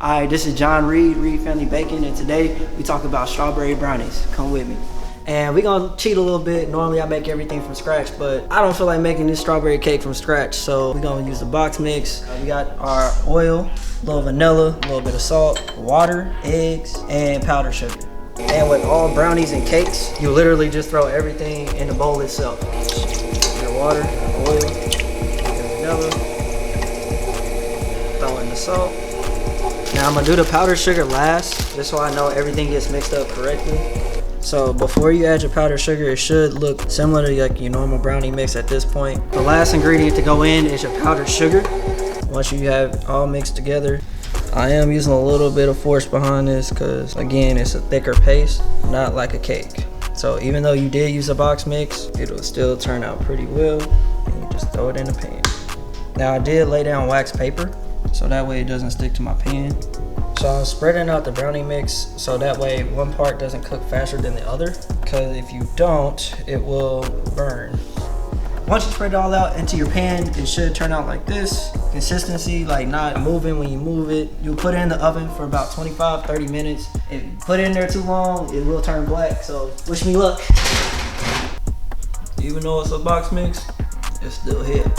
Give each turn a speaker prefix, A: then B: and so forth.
A: Hi, this is John Reed, Reed Family Bacon, and today we talk about strawberry brownies. Come with me. And we're gonna cheat a little bit. Normally I make everything from scratch, but I don't feel like making this strawberry cake from scratch, so we're gonna use the box mix. We got our oil, a little vanilla, a little bit of salt, water, eggs, and powdered sugar. And with all brownies and cakes, you literally just throw everything in the bowl itself. Your water, oil, the vanilla, throw in the salt. Now I'm gonna do the powdered sugar last, just so I know everything gets mixed up correctly. So before you add your powdered sugar, it should look similar to like your normal brownie mix at this point. The last ingredient to go in is your powdered sugar. Once you have it all mixed together, I am using a little bit of force behind this because again, it's a thicker paste, not like a cake. So even though you did use a box mix, it'll still turn out pretty well. And you just throw it in the pan. Now I did lay down wax paper, so that way it doesn't stick to my pan. So I'm spreading out the brownie mix so that way one part doesn't cook faster than the other, because if you don't, it will burn. Once you spread it all out into your pan, it should turn out like this. Consistency, like not moving when you move it. You'll put it in the oven for about 25-30 minutes. If you put it in there too long, it will turn black, so wish me luck. Even though it's a box mix, it's still here.